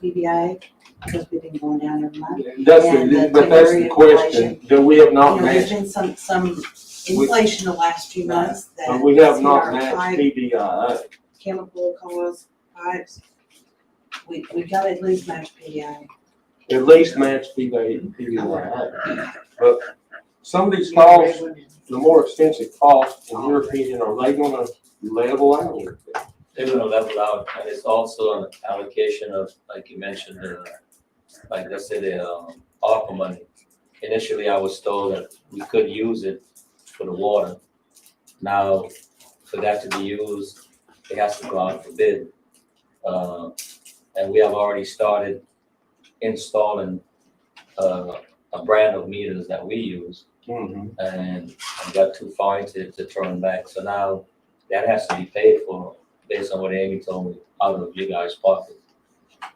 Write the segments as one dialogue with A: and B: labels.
A: PBA, because we've been going down every month.
B: That's the question. Do we have not
A: There's
B: matched?
A: been some inflation the last few months that.
B: We have not
A: our
B: matched
A: pipe,
B: PBI.
A: chemical costs, pipes. We gotta at least match PBA.
B: At least match PBI. But some of these costs, the more expensive costs, in your opinion, are they gonna level out?
C: They're gonna level out, and it's also an allocation of, like you mentioned, like let's say the ARPA money. Initially, I was told that we could use it for the water. Now, for that to be used, it has to go out for bid. And we have already started installing a brand of meters that we use.
B: Mm-hmm.
C: And I got too far into it to turn back. So now that has to be paid for based on what Amy told me out of you guys' pocket.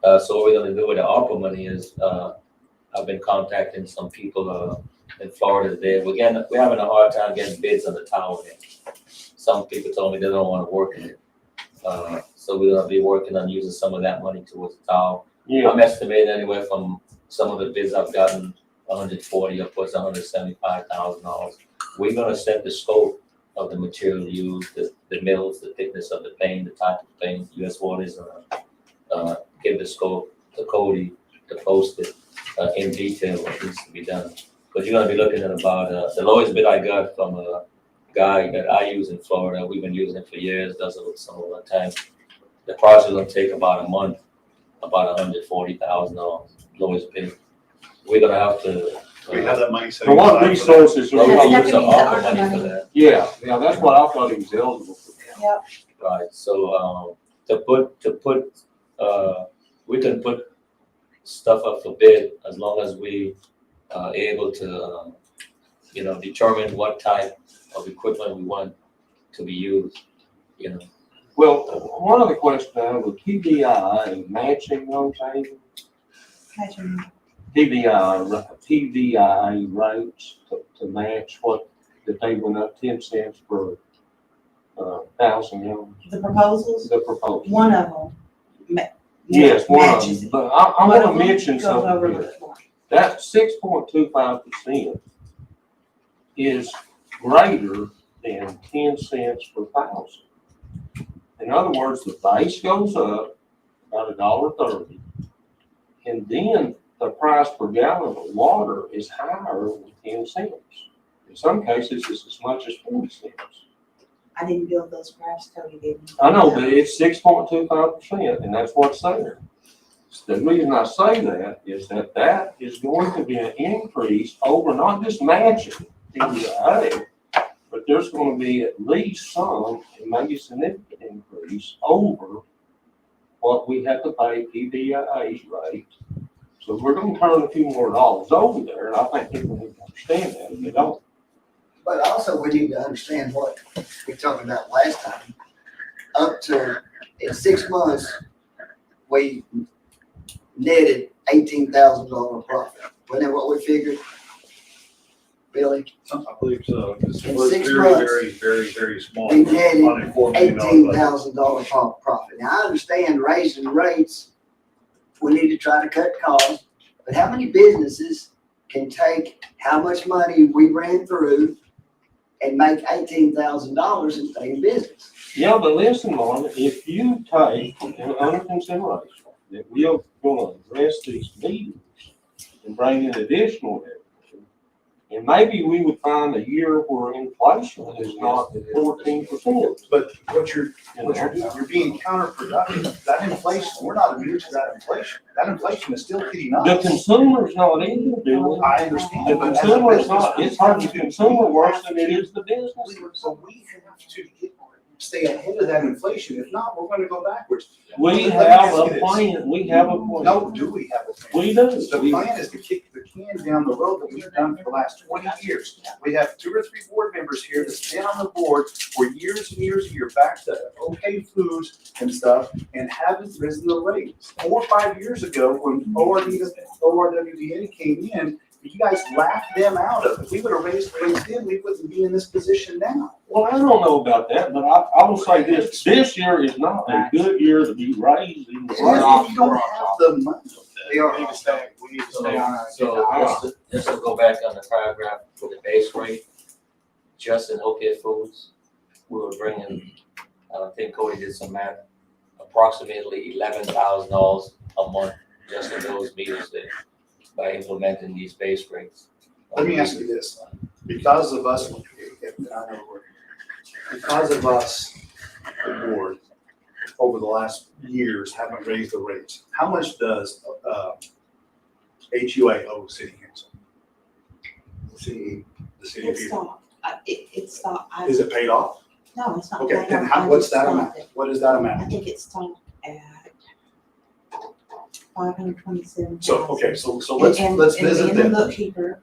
C: So what we're gonna do with the ARPA money is I've been contacting some people in Florida today. We're having a hard time getting bids on the tower there. Some people told me they don't want to work in it. So we're gonna be working on using some of that money towards the tower.
B: Yeah.
C: I'm estimating anywhere from some of the bids I've gotten, 140 upwards, $175,000. We're gonna set the scope of the material used, the mills, the thickness of the paint, the type of paint. U.S. Water is gonna give the scope to Cody to post it in detail what needs to be done. Because you're gonna be looking at about the lowest bid I got from a guy that I use in Florida. We've been using it for years. Does it with some of the time. The project will take about a month, about $140,000 lowest bid. We're gonna have to.
D: We have that money set
B: For what
D: aside for that.
B: resources are
C: Well,
B: we
C: we'll
B: gonna
C: use some
A: That's
C: ARPA
A: not
C: money for
A: money.
C: that.
B: Yeah, that's what I thought he was eligible for.
A: Yep.
C: Right, so, we can put stuff up for bid as long as we are able to, determine what type of equipment we want to be used,
B: Well, one of the questions I have with PBI and matching those things, PBI rates to match what, that they went up 10 cents per 1,000 gallons.
A: The proposals,
B: The proposal.
A: one of them.
B: Yes, one of
A: matches
B: them,
A: it.
B: but I
A: One
B: want
A: of
B: to
A: them
B: mention
A: goes
B: something
A: over
B: here.
A: the floor.
B: That 6.25% is greater than 10 cents per 1,000. In other words, the base goes up about $1.30, and then the price per gallon of water is higher than 10 cents. In some cases, it's as much as 40 cents.
A: I didn't build those graphs, Cody didn't.
B: I know, but it's 6.25%, and that's what's there. The reason I say that is that is going to be an increase over not just matching PBI, but there's going to be at least some, and maybe significant increase over what we have to pay PBI's rate. So we're going to turn a few more dollars over there, and I think people need to understand that if they don't.
D: But also we need to understand what we talked about last time. Up to, in 6 months, we netted $18,000 profit. Wasn't that what we figured? Billy?
E: I believe so. This
D: In
E: was
D: 6
E: very,
D: months,
E: very, very, very small.
D: we netted
E: On a $4 million budget.
D: $18,000 profit. Now, I understand raising rates, we need to try to cut costs, but how many businesses can take how much money we ran through and make $18,000 and stay in business?
B: Yeah, but listen, Marlon, if you take under consideration that we are gonna address these meetings and bring in additional revenue, and maybe we would find a year where inflation is not 14%.
E: But what you're doing, you're being counterproductive. That inflation, we're not immune to that inflation. That inflation is still hitting
B: The
E: us.
B: consumer's not either, Billy.
E: I understand.
B: The
E: but as a
B: consumer's
E: business,
B: not, it's hurting the consumer worse than it is the business.
E: So we have to stay ahead of that inflation. If not, we're gonna go backwards.
B: We
E: Let me
B: have
E: ask you
B: a
E: this.
B: plan, we have a plan.
E: No, do we have a plan?
B: We do.
E: The plan is to kick the can down the road that we've done for the last 20 years. We have 2 or 3 board members here that's been on the board for years and years and years, back to OK Foods and stuff, and haven't risen the rates. 4 or 5 years ago, when ORWDA came in, you guys laughed them out of it. If we would have raised rates then, we wouldn't be in this position now.
B: Well, I don't know about that, but I will say this year is not a good year to be raising.
E: If you don't have the money.
D: We are.
F: We need to stay on our
C: So
F: agenda.
C: just to go back on the paragraph for the base rate, just in OK Foods, we were bringing, I think Cody did some math, approximately $11,000 a month just in those meters there by implementing these base rates.
E: Let me ask you this, because of us, the board, over the last years, haven't raised the rates, how much does, HUA owe City Council? The city of
A: It's
E: Peter?
A: stopped. It's stopped.
E: Is it paid off?
A: No, it's not.
E: Okay,
A: paid
E: then
A: off.
E: how,
A: I
E: what's
A: just
E: that
A: stopped
E: amount?
A: it.
E: What is that
A: I
E: amount?
A: think it stopped at 527.
E: So, okay, so let's visit
A: And the
E: that.
A: bookkeeper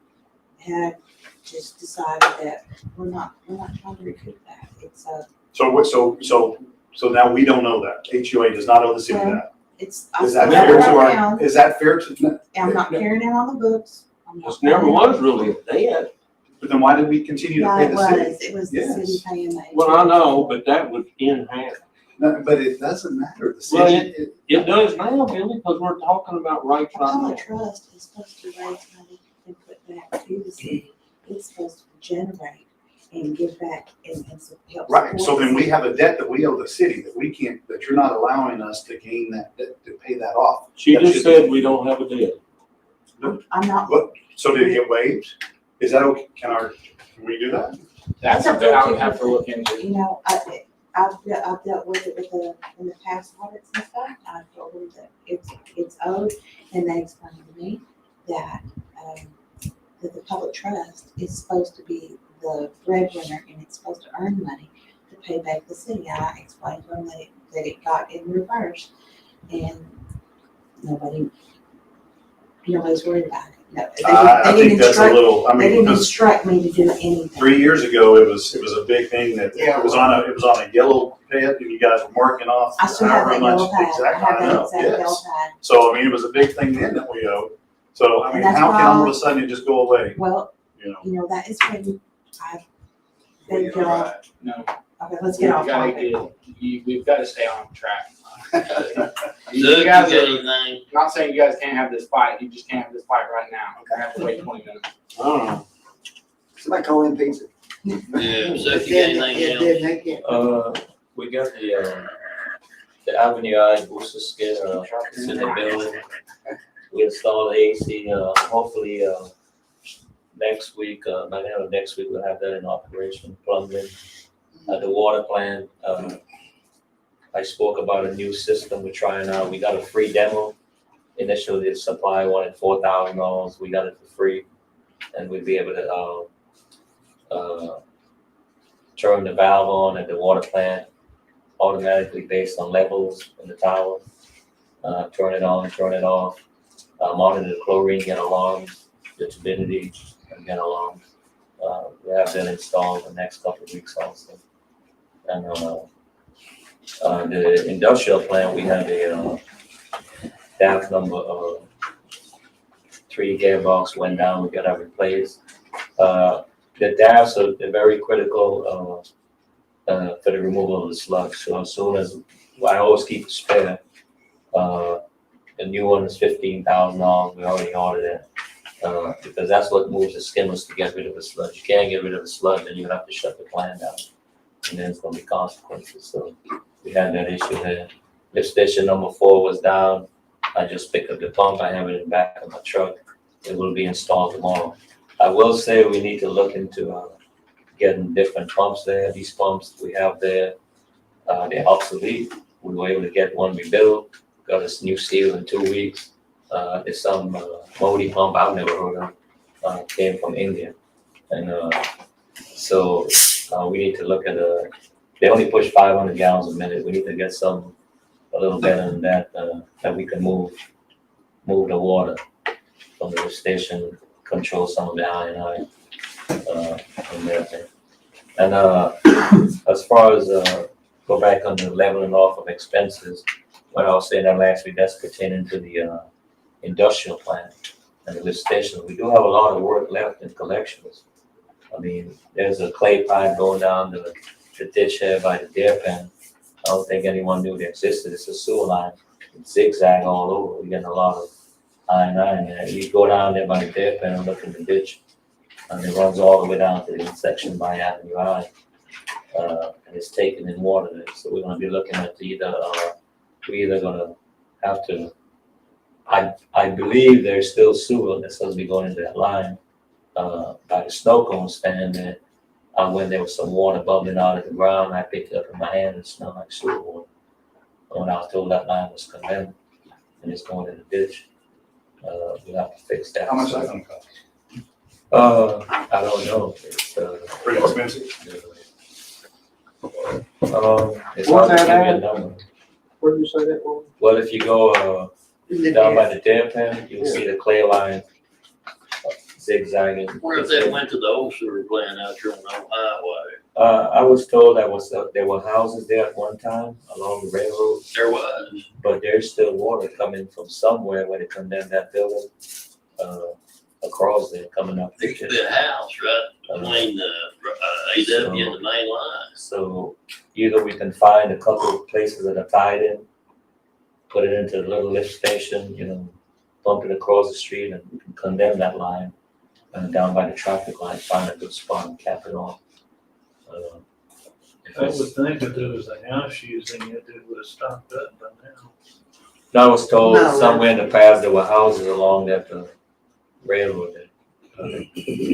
A: had just decided that we're not trying to recoup that. It's
E: So now we don't know that. HUA does not owe the city that.
A: It's.
E: Is that
A: I
E: fair
A: still
E: to
A: have it
E: our,
A: around.
E: is that fair to,
A: I'm not carrying it on the books. I'm not
B: This never
A: carrying it
B: was
A: on-
B: really a debt.
E: but then why did we continue to
A: Yeah,
E: pay
A: it
E: the city?
A: was. It was the
E: Yes.
A: city paying the.
B: Well, I know, but that was in hand.
E: No, but it doesn't matter. The
B: Well,
E: city,
B: It does now, Billy, because we're talking about rates
A: The
B: right now.
A: public trust is supposed to raise money and put back to the city. It's supposed to generate and give back and help.
E: right, so
A: support
E: then
A: the
E: we
A: city.
E: have a debt that we owe the city that we can't, that you're not allowing us to gain that, to pay that off.
B: She
E: That
B: just
E: should-
B: said we don't have a debt.
A: I'm not.
E: So did it get waived? Is that okay? Can we do that?
F: That's something I would have to look into.
A: You know, I've dealt with it in the past audits and stuff. I've told them that it's owed, and they explained to me that, that the public trust is supposed to be the breadwinner and it's supposed to earn money to pay back the city. I explained to them that it got in reverse, and nobody's worried about it. No,
E: I
A: they
E: think
A: didn't
E: that's a
A: instruct,
E: little, I
A: they
E: mean,
A: didn't
E: because
A: instruct me to do anything.
E: 3 years ago, it was a big thing that, it was on a yellow pad and you guys were marking off.
A: I still have that
E: however much
A: yellow pad. I
E: exactly,
A: have
E: I
A: that
E: know,
A: exact yellow
E: yes.
A: pad.
E: So, I mean, it was a big thing then that we owed. So, I
A: And
E: mean,
A: that's
E: how can all of
A: why-
E: a sudden it just go away,
A: Well,
E: you know?
A: you know, that is when I begged y'all.
F: No,
A: Okay, let's get off topic.
F: We've got to stay on track. You
G: Doug,
F: guys
G: you
F: are,
G: got anything?
F: not saying you guys can't have this fight, you just can't have this fight right now. You have to wait 20 minutes.
B: I don't know.
D: Somebody call in pizza.
G: Yeah, so if you got anything else?
C: We got the Avenue I booster skid, it's in the building. We installed the AC, hopefully, next week, by the end of next week, we'll have that in operation, plumbing. The water plant, I spoke about a new system we're trying out. We got a free demo. Initially, the supply wanted $4,000. We got it for free. And we'd be able to turn the valve on at the water plant automatically based on levels in the tower. Turn it on, turn it off. Monitor the chlorine, get alarms, the turbidity, and get alarms. We have that installed the next couple of weeks also. And, the industrial plant, we have a, DAF number, 3 gearbox went down, we got that replaced. The DAFs are they're very critical, for the removal of the sludge, so as soon as, I always keep a spare. The new one is $15,000, we already ordered it. Because that's what moves the skimmers to get rid of the sludge. You can't get rid of the sludge, then you have to shut the plant down. And then it's gonna be consequences, so we had that issue there. Lift station number 4 was down. I just picked up the pump, I have it in the back of my truck. It will be installed tomorrow. I will say we need to look into, getting different pumps there. These pumps we have there, they're obsolete. We were able to get one rebuilt, got this new seal in 2 weeks. There's some Modi pump I've never heard of, came from India. And so we need to look at they only push 500 gallons a minute. We need to get some a little better than that, that we can move the water from the station, control some of the I&I and everything. And as far as go back on the leveling off of expenses, what I was saying that last week, that's pertaining to the industrial plant and the lift station. We do have a lot of work left in collections. I mean, there's a clay pipe going down the ditch here by the deer pen. I don't think anyone knew they existed. It's a sewer line. It's zigzag all over. We're getting a lot of I&I in there. You go down there by the deer pen and look in the ditch, and it runs all the way down to the intersection by Avenue I. And it's taken in water there. So we're gonna be looking at we're either gonna have to, I believe there's still sewer that's supposed to be going into that line, by the snow cone stand there. When there was some water bubbling out of the ground, I picked it up in my hand and it smelled like sewer water. When I was told that line was condemned and it's going in the ditch, we'll have to fix that.
E: How much is that gonna cost?
C: I don't know. It's,
E: Pretty expensive.
C: it's hard to give you a number.
B: Where did you say that was?
C: Well, if you go, down by the deer pen, you'll see the clay line zigzagging.
G: Where if that went to the old sewer plant out here on the old highway?
C: I was told there were houses there at one time along the railroad,
G: There was.
C: but there's still water coming from somewhere where they condemned that building, across there, coming up.
G: There used to be a house right between the AW and the main line.
C: So either we can find a couple of places that are tied in, put it into the little lift station, bump it across the street and we can condemn that line. And down by the traffic light, find a good spot and cap it off.
H: I would think if there was a house using it, it would have stopped up by now.
C: I was told
D: No.
C: somewhere in the past there were houses along that railroad that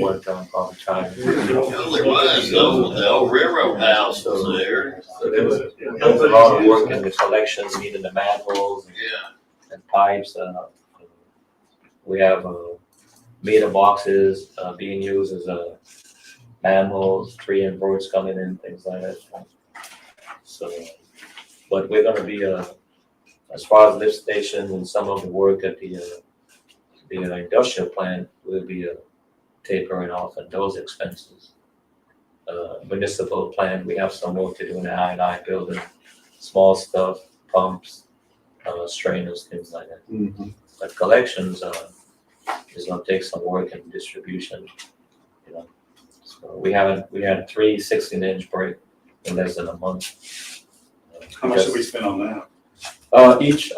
C: one time probably tried.
G: Well, there was, the old railroad house was there.
C: So there was a lot of work in the collections, needing the manholes
G: Yeah.
C: and pipes. We have meter boxes being used as manholes, tree inverts coming in, things like that. So, but we're gonna be as far as lift station and some of the work at the industrial plant, we'll be tapering off at those expenses. Municipal plant, we have some work to do in the I&I building, small stuff, pumps, strainers, things like that.
B: Mm-hmm.
C: But collections is gonna take some work and distribution, So we had 3 16-inch break in less than a month.
E: How much did we spend on that?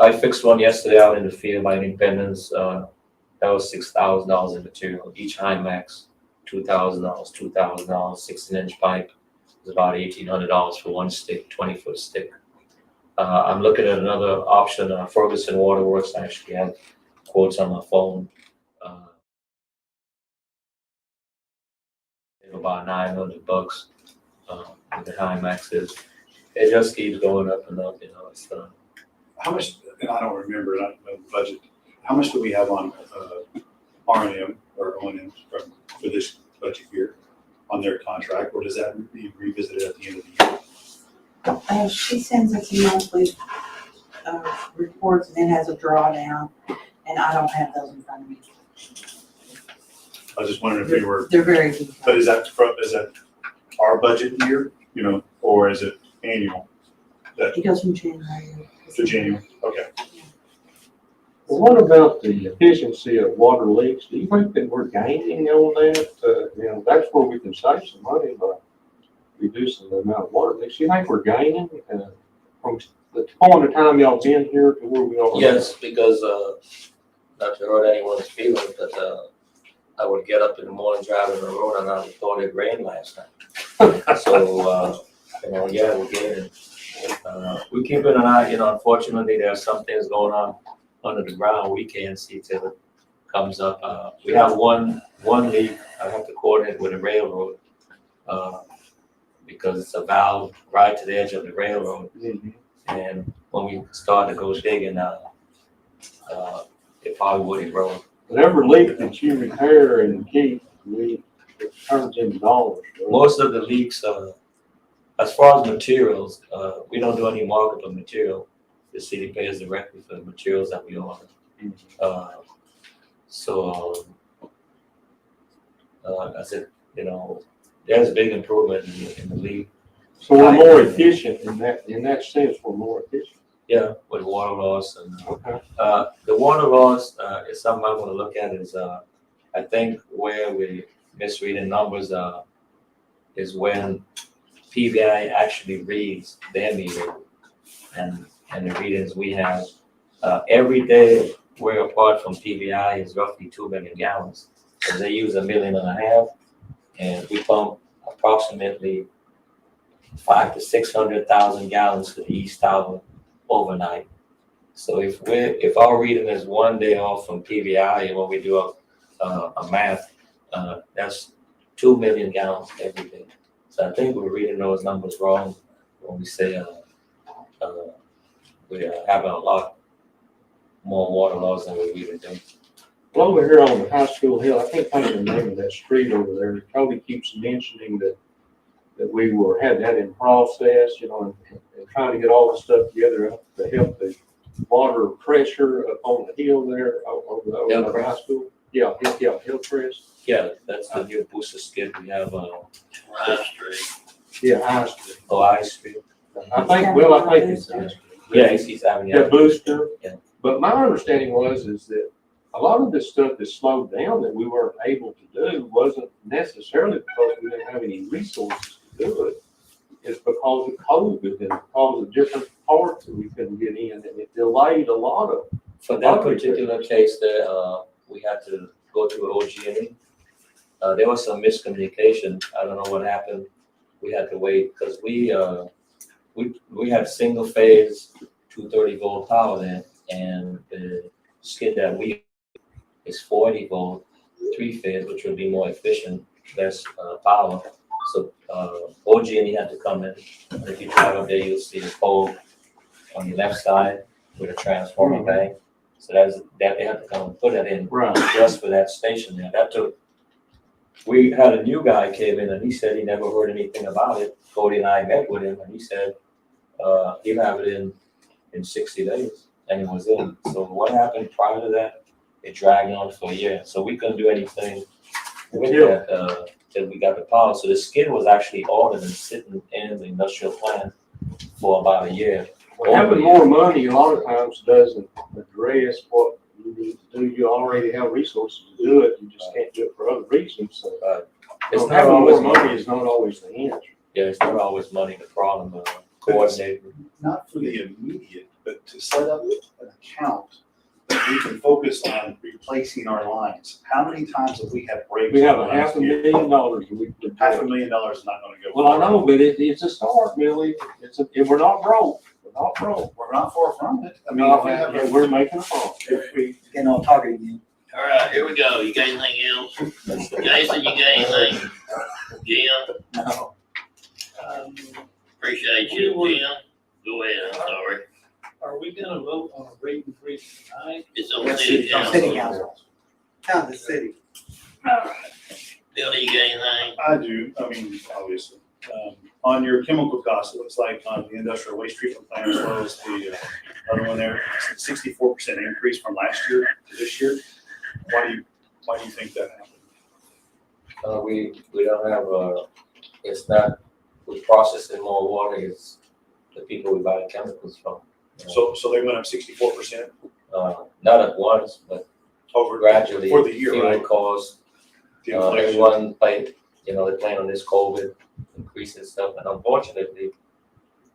C: I fixed one yesterday out in the field by Independence. That was $6,000 in material. Each Hymax, $2,000, $2,000, 16-inch pipe is about $1,800 for one stick, 20-foot stick. I'm looking at another option. Ferguson Waterworks, I actually have quotes on my phone. About $900 with the Hymaxes. It just keeps going up and up, It's
E: How much, and I don't remember, I don't know the budget, how much do we have on R&M or O&M for this budget year on their contract, or does that be revisited at the end of the year?
A: She sends us monthly reports and it has a drawdown, and I don't have those in front of me.
E: I was just wondering if we were,
A: They're very good.
E: but is that our budget year, you know, or is it annual?
A: It goes from January.
E: To January, okay.
B: Well, what about the efficiency of water leaks? Do you think that we're gaining on that? You know, that's where we can save some money by reducing the amount of water leaks. You think we're gaining from the point of time y'all been here to where we are?
C: Yes, because, not to hurt anyone's feelings, but, I would get up in the morning driving the road and I thought it rained last night. So, you know, yeah, we're getting, we're keeping an eye, you know, unfortunately, there are some things going on under the ground we can't see till it comes up. We have one leak, I have to coordinate with the railroad, because it's a valve right to the edge of the railroad.
B: Mhm.
C: And when we start to go digging, it probably would erode.
B: Whatever leak that you repair and keep, it turns into dollars. Right?
C: Most of the leaks, as far as materials, we don't do any markup of material. The city pays directly for the materials that we order. So, I said, you know, there's a big improvement in the leak.
B: So we're more efficient in that sense. We're more efficient.
C: Yeah, with water loss and,
B: Okay.
C: the water loss, is something I want to look at is, I think where we misreading numbers, is when PVI actually reads their meter and the readings we have. Every day we're apart from PVI is roughly 2 million gallons. So they use 1.5 million and we pump approximately 500,000 to 600,000 gallons to the East Tower overnight. So if our reading is 1 day off from PVI and when we do a math, that's 2 million gallons every day. So I think we're reading those numbers wrong when we say we're having a lot more water loss than we really do.
B: Well, over here on the high school hill, I can't think of the name of that street over there. Cody keeps mentioning that we had that in process, you know, and trying to get all the stuff together to help the water pressure up on the hill there over the high school. Yeah, Hillcrest.
C: Yeah, that's the new booster skid we have,
G: High Street.
B: Yeah, High Street.
C: I Street.
B: I think it's
C: Yeah, he's having,
B: that booster.
C: Yeah.
B: But my understanding is that a lot of this stuff that slowed down that we weren't able to do wasn't necessarily because we didn't have any resources to do it. It's because of COVID and because of different parts that we couldn't get in, and it delayed a lot of.
C: For that particular case there, we had to go through OG&E. There was some miscommunication. I don't know what happened. We had to wait because we had single phase 230 volt power there, and the skid that we is 40 volt 3-phase, which would be more efficient, less power. So OG&E had to come in. And if you drive up there, you'll see the pole on the left side with a transformer bank. So that they had to come and put that in just for that station there. That took. We had a new guy came in and he said he never heard anything about it. Cody and I met with him and he said he'll have it in 60 days, and it was in. So what happened prior to that? It dragged on for a year. So we couldn't do anything with that till we got the power. So the skid was actually ordered and sitting in the industrial plant for about a year.
B: Having more money a lot of times doesn't address what you need to do. You already have resources to do it. You just can't do it for other reasons. So
C: It's not
B: having
C: always
B: more money is not always the answer.
C: Yeah, it's not always money. The problem, coordinating.
E: Not for the immediate, but to set up an account that we can focus on replacing our lines. How many times have we had breaks?
B: We have
E: in the last year?
B: $500,000 a week.
E: $500,000 is not gonna go.
B: Well, I know, but it's a start, Billy. We're not broke. We're not broke.
E: We're not far from it. I mean, if we have a-
B: We're making a phone.
D: If we get on target again.
G: All right, here we go. You got anything else? Jason, you got anything? Jim?
D: No.
G: Appreciate you, Jim. Go ahead, I'm sorry.
H: Are we gonna vote on a rate increase tonight?
G: It's on
D: Yes,
G: city
D: it's on
G: council.
D: city council. Down the city.
G: Billy, you got anything?
E: I do, I mean, obviously. On your chemical costs, it looks like on the industrial waste treatment plant as well as the other one there, 64% increase from last year to this year. Why do you think that happened?
C: We don't have, it's not, we processing more water, it's the people we buy the chemicals from.
E: So they went up 64%
C: Not at once, but
E: over
C: gradually.
E: for the year,
C: Fuel
E: right?
C: costs,
E: The inflation.
C: everyone pay, they're playing on this COVID increase and stuff, and unfortunately,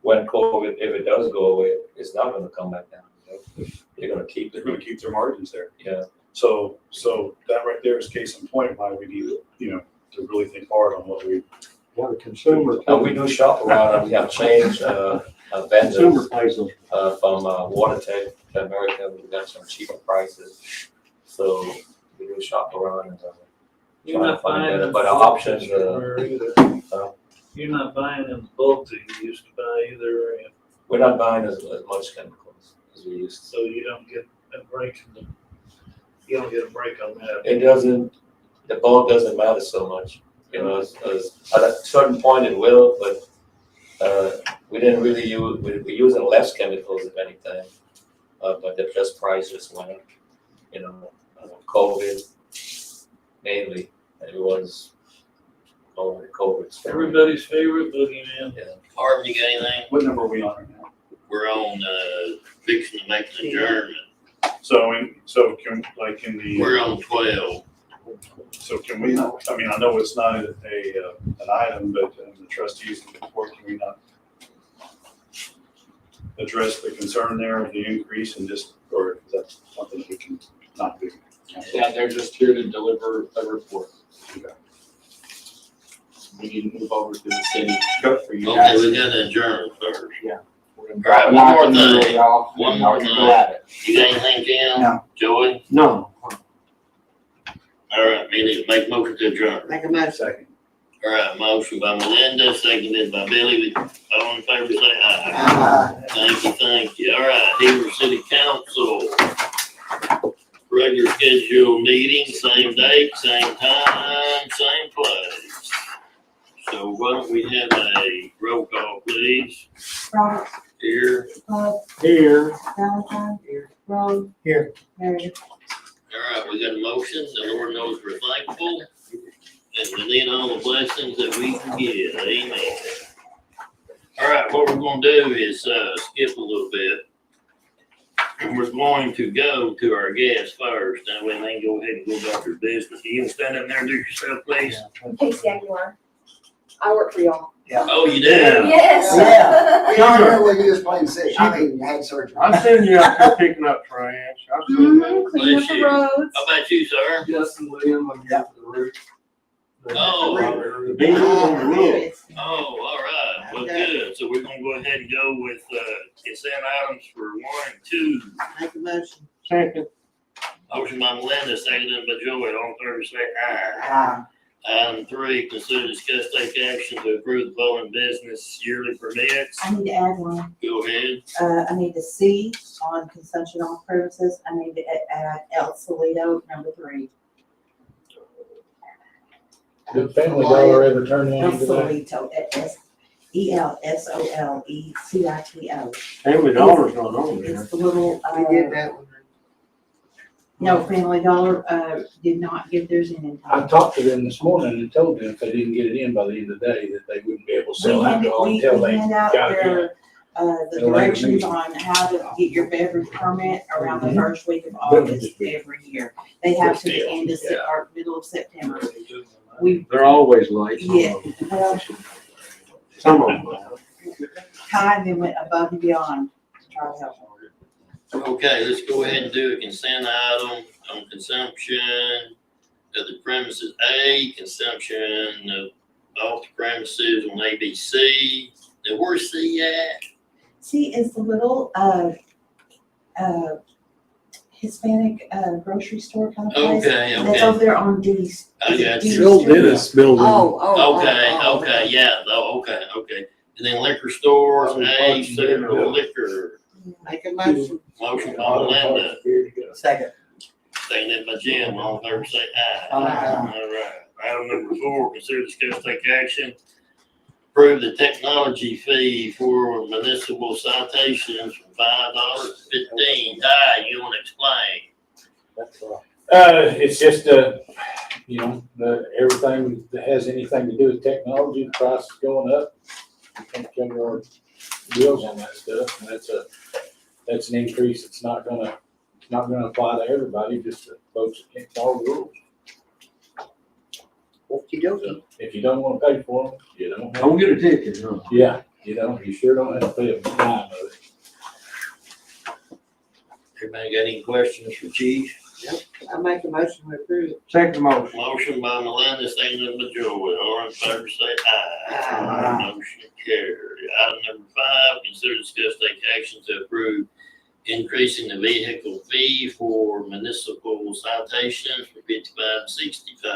C: when COVID, if it does go away, it's not gonna come back down. They're gonna keep
E: They're
C: it,
E: gonna keep their margins there.
C: yeah.
E: So that right there is case in point why we need, to really think hard on what we.
B: Well, the consumer.
C: And we do shop around, and we have changed, vendors,
B: Consumer pays them.
C: from, WaterTech to America, we got some cheaper prices. So we do shop around and,
H: You're
C: try to
H: not
C: find
H: buying
C: better,
H: them
C: but our
H: bulk
C: options,
H: either, either. You're not buying them bulk that you used to buy either, are you?
C: we're not buying as much chemicals as we used to.
H: So you don't get a break in the, you don't get a break on that.
C: It doesn't, the bulk doesn't matter so much, as at a certain point it will, but, we didn't really use, we're using less chemicals if anything. But the just price just went up, COVID mainly, everyone's over COVID. story.
H: Everybody's favorite boogeyman.
C: Yeah.
G: Harvey, you got anything?
E: What number are we on right now?
G: We're on, fixing to make an adjournment.
E: So can, like in the.
G: We're on 12.
E: So can we, I mean, I know it's not an item, but the trustees of the board, can we not address the concern there of the increase and just, or is that something that we can not do?
F: Yeah, they're just here to deliver a report. We need to move over to the city for you
G: Okay,
F: guys.
G: we got to adjourn first.
F: We're gonna
G: All right,
F: drop it
G: one
F: out
G: more
F: in the middle,
G: thing.
F: y'all.
G: One
F: Y'all
G: more
F: can
G: thing.
F: go at it.
G: You got anything, Jim?
D: No.
G: Joey?
B: No.
G: All right, me neither. Make motion to adjourn.
D: Make a motion.
E: Second.
G: All right, motion by Melinda, seconded by Billy. All in favor, say aye. Thank you. All right, Heber City Council. Regular scheduled meeting, same date, same time, same place. So why don't we have a roll call, please?
A: Robert,
G: Here.
B: Here.
A: Valentine. Road.
B: Here.
A: Meredith.
G: All right, we got a motion. The Lord knows we're thankful. And we need all the blessings that we can get. Amen. All right, what we're gonna do is, skip a little bit. And we're going to go to our guests first. That way they can go ahead and go about their business. You can stand up there and do it yourself, please.
I: Casey Aguilar. I work for y'all.
G: Oh, you do?
B: Yeah.
I: Yes.
D: Yeah. We already know when you was playing sick, had surgery.
B: I've seen you out there picking up trash. I've seen that.
I: Cleaning up the roads.
G: How about you, sir?
H: Justin William, I'm here for the roof.
G: Oh.
B: The beans on the roof.
G: Oh, all right. Well, good. So we're gonna go ahead and go with, consent items for 1 and 2.
D: Make a motion.
B: Second.
G: Motion by Melinda, seconded by Joey. All in favor, say aye.
D: Ah,
G: Item 3, consider discuss take action to approve the following business yearly permits.
A: I need to add one.
G: Go ahead.
A: I need to C on consumption on premises. I need to add El Solido, number 3.
H: Did Family Dollar ever turn
A: El
H: one into that?
A: Solito, ELSOLECITO.
B: Family Dollar's not on there.
A: It's the little,
D: we did that one.
A: no, Family Dollar, did not get theirs in
H: I
A: time.
H: talked to them this morning and told them if they didn't get it in by the end of the day, that they wouldn't be able to sell alcohol until they
A: hand out
H: got it in.
A: their, the
H: They'll let
A: directions
H: me-
A: on how to get your beverage permit around the
H: Mhm.
A: first week of
H: Beverage
A: August
H: week.
A: every year. They have to the
H: Yeah.
A: end of, or middle of September. We,
B: They're always late. some
A: yeah,
B: of them.
A: well,
B: Some of them.
A: Kai then went above and beyond to try to help.
G: Okay, let's go ahead and do a consent item on consumption of the premises A, consumption of off the premises on ABC. Now, where's C at?
A: See, it's the little, Hispanic, grocery store kind of place.
G: Okay,
A: That's
G: okay.
A: over there on D's.
G: I got you.
B: Bill Dennis building.
G: Okay, yeah, okay. And then liquor stores, A, Central Liquor.
D: Make a motion.
G: Motion by Melinda,
D: Second.
G: seconded by Jim. All in favor, say aye.
D: Aye.
G: All right. Item number 4, consider discuss take action. Approve the technology fee for municipal citations from $5 to $15. Ty, you want to explain?
J: It's just
H: you know, everything that has anything to do with technology, the price is going up. We can't cover our bills on that stuff, and that's an increase that's not gonna apply to everybody, just the folks that can't follow the rules.
D: Okey-dokey.
H: If you don't wanna pay for them, you don't have.
B: Don't get a ticket, huh?
H: Yeah, you sure don't have to pay a dime of it.
G: Everybody got any questions for Chief?
J: I make a motion to approve.
B: Second motion.
G: Motion by Melinda, second by Joey. All in favor, say aye.
J: Aye.
G: Motion carried. Item number 5, consider discuss take action to approve increasing the vehicle fee for municipal citations from 55 to 65.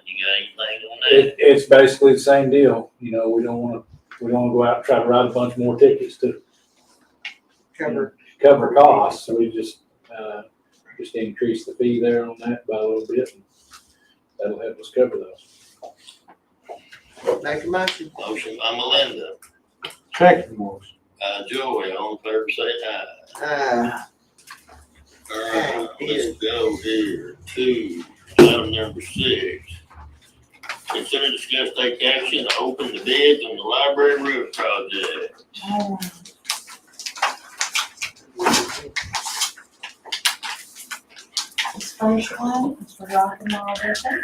G: You got anything on that?
H: It's basically the same deal, you know, we don't wanna go out and try to write a bunch more tickets to cover costs, so we just increase the fee there on that by a little bit, and that'll help us cover those.
J: Make a motion.
G: Motion by Melinda.
B: Second motion.
G: Joey, all in favor, say aye.
J: Aye.
G: All right, let's go here to item number 6. Consider discuss take action to open the bids on the library roof project.
A: This first one is for Rock and R Roofing.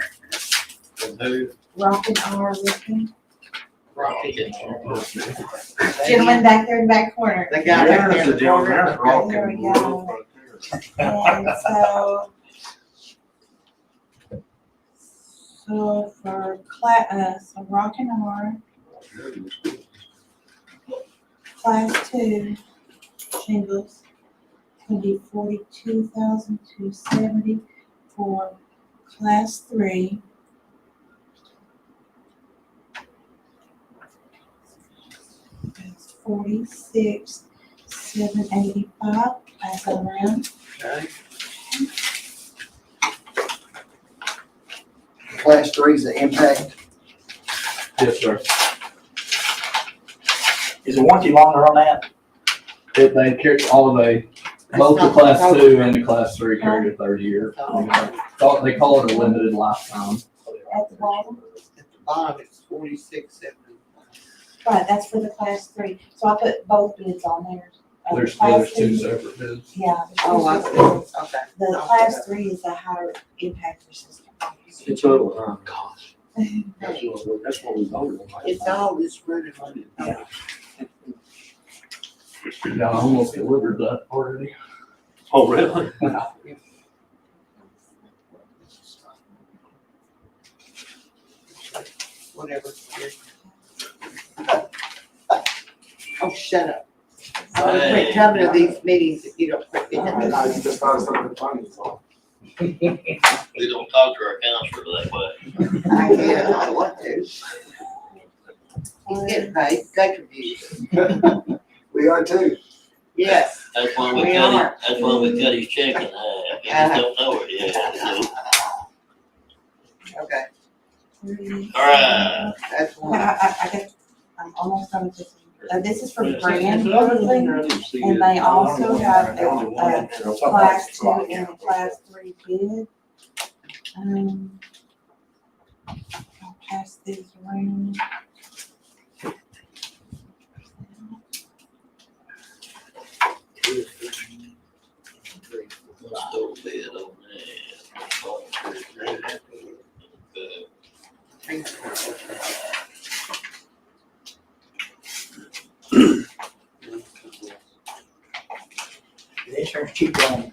G: From who?
A: Rock and R Roofing.
G: Rocket.
A: Gentleman back there in the back corner.
J: The guy back there in the corner.
A: There we go. And so for so Rock and R, Class 2 shingles, gonna be $42,270. For Class 3, that's $46,785. Pass that around.
J: Okay.
D: Class 3 is the impact.
E: Yes, sir. Is the warranty longer on that? They carry both the class 2 and the class 3 carry a 30-year. They call it a limited lifetime.
A: At the bottom.
J: At the bottom, it's 46.70.
A: Right, that's for the Class 3. So I put both bids on there.
E: There's
A: Class
E: 2
A: 2
E: separate bids.
A: Yeah.
J: Oh, I see. Okay.
A: The Class 3 is a higher impactor system.
B: It's a, gosh. That's what we voted on.
J: It's all this running money.
E: Yeah, I almost delivered that already.
B: Oh, really?
J: Whatever. Oh, shut up. I quit coming to these meetings if you don't quit being.
E: just thought something funny, so.
G: We don't talk to our counselor that way.
J: I can't, I want to. He's getting paid, contribution.
D: We are too.
J: Yes.
G: That's why we
J: We
G: cut his,
J: are.
G: that's why we cut his check in half. He just don't know it yet.
J: Okay,
G: All right.
J: that's one.
A: I'm almost done with this. This is for brand roofing, and they also have a Class 2 and a Class 3 bid. I'll pass these around.
G: Let's go bid on that.
K: The insurance cheaper on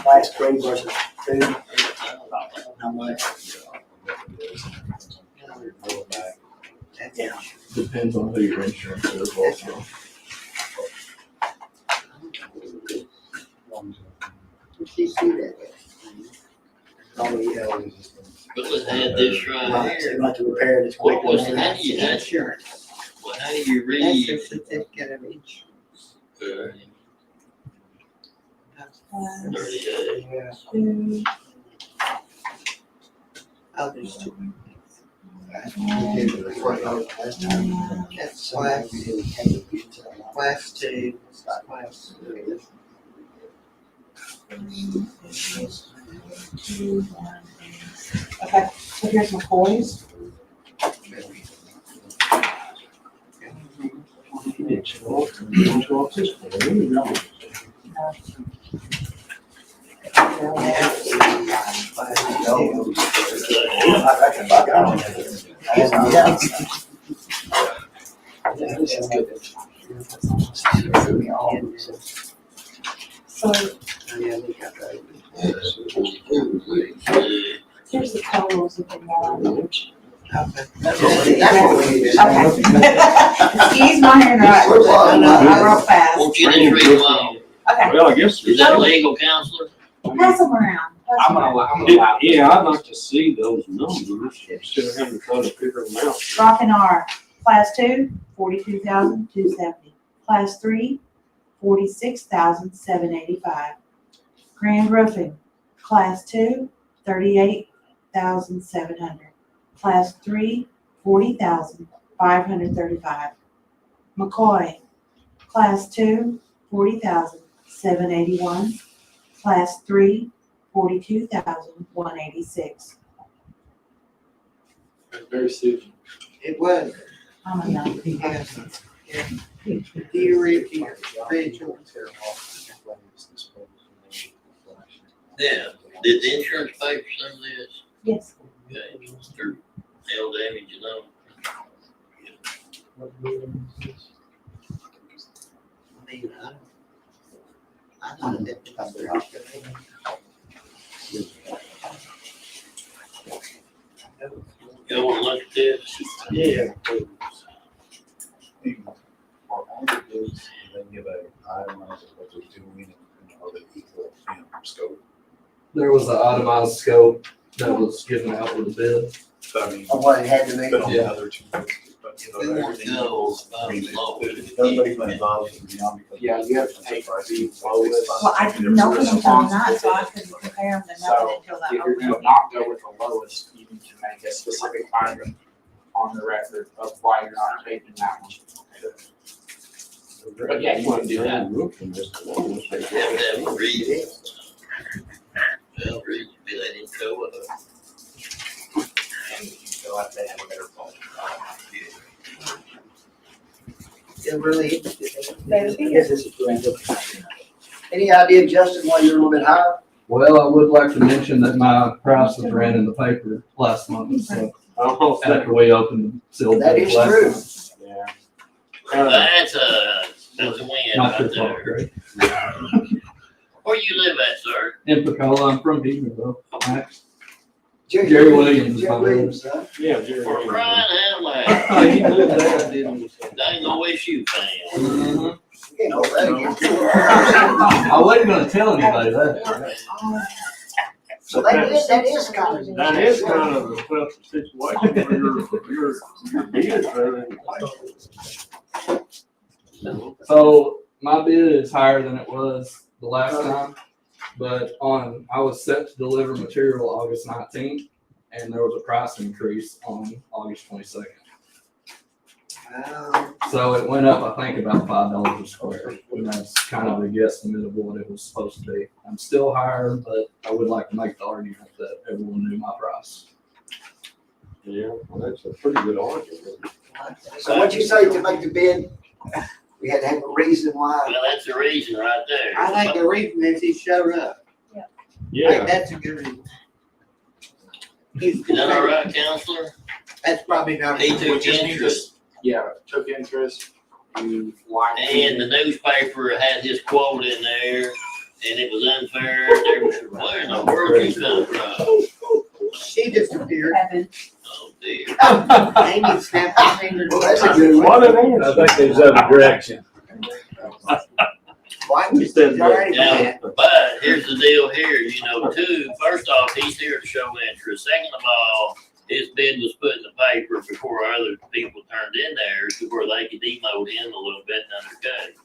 K: class 3 versus 2. How much? Yeah.
E: Depends on who your insurance is also.
J: Did she see that?
K: Oh, yeah.
G: But let's add this right
K: So
G: here.
K: you want to repair this quick.
G: What was, how do you,
J: Insurance.
G: well, how do you
J: That's
G: read?
J: her certificate of insurance.
G: 38.
K: Yeah.
A: 2,
J: Oh, there's two.
D: We did the report note last time.
J: That's
D: Sometimes we didn't take the pictures of them.
J: class 2, class 3.
A: Okay, so here's McCoy's. So here's the totals of the one.
D: That's what we need.
A: Okay. Excuse my handwriting, I wrote fast.
G: Won't you just read them all?
A: Okay,
B: Well, I guess.
G: Is that legal, counselor?
A: pass them around. Pass
F: I'm
A: them
F: gonna,
A: around.
F: I'm gonna allow.
B: Yeah, I'd like to see those numbers instead of having to try to figure them out.
A: Rock and R, class 2, 42,270. Class 3, 46,785. Grand Roofing, class 2, 38,700. Class 3, 40,535. McCoy, class 2, 40,781. Class 3, 42,186.
H: Very soon.
J: It was,
A: I'm a young people.
J: dear Ricky, Rachel.
G: Yeah. Did the insurance pay for some of this?
A: Yes.
G: Okay, through hail damage, you know?
J: I wanted it to come through.
G: Y'all wanna look at this?
B: Yeah.
E: Are all the bids, they give a itemized of what they're doing and are they equal in scope?
K: There was an itemized scope that was given out with the bid.
E: So I mean,
D: On what it had to be.
E: but on the
K: Yeah.
E: other two, but you
G: We
E: know,
G: want
E: everything
G: to go
E: else, I mean,
G: low.
E: everybody's been involved in beyond because.
F: Yeah, you have to take the lowest.
A: Well, I didn't know them until tonight, so I couldn't compare them to nothing until
F: If
A: that
F: you're
A: opening.
F: gonna not go with the lowest, you need to make a specific finding on the record of why you're not taking that one. But yeah, you wanna do that.
G: Have to have a reason. Well, reason, they didn't show up.
F: And you feel like they have a better phone.
J: They're really interested.
A: There's here.
D: Any idea, Justin, why you're a little bit higher?
K: Well, I would like to mention that my price was ran in the paper last month, so after we opened the sealed
D: That
K: bids
D: is
K: last
D: true.
K: month.
B: Yeah.
G: That's a win
K: Not your
G: right
K: fault,
G: there.
K: Greg.
G: Where you live at, sir?
K: In Pecola, I'm from Heathersville. Max.
D: Jerry
K: Williams is my
D: Jerry Williams, huh?
B: Yeah, Jerry.
G: For crying out loud.
K: Oh, you knew that, didn't you?
G: Dang OSU fan.
K: Mhm.
D: You can't hold that against him.
K: I wasn't gonna tell anybody that.
D: So that is kind of.
B: That is kind of a tough situation where your bid is running.
K: So my bid is higher than it was the last time, but I was set to deliver material August 19th, and there was a price increase on August 22nd. So it went up, I think, about $5 a square, and that's kind of a guesstimate of what it was supposed to be. I'm still higher, but I would like to make the argument that everyone knew my price.
B: Yeah, well, that's a pretty good argument.
D: So what'd you say to make the bid? We had to have a reason why.
G: Well, that's the reason right there.
J: I think the reason is he showed up. I
B: Yeah.
J: think that's a good reason.
G: Is that all right, counselor?
J: That's probably not.
G: He took interest,
F: Yeah, took interest, you liked.
G: and the newspaper had his quote in there, and it was unfair. There was, where in the world you come from?
J: She disappeared.
A: Kevin.
G: Oh dear.
J: Amy snapped her fingers.
D: Well, that's a good one.
B: What an answer.
H: I think there's other direction.
J: Why was she already
G: Yeah,
J: mad?
G: but here's the deal here, you know, too, first off, he's here to show interest. Second of all, his bid was put in the paper before other people turned in theirs, to where they could demote him a little bit and undercut him.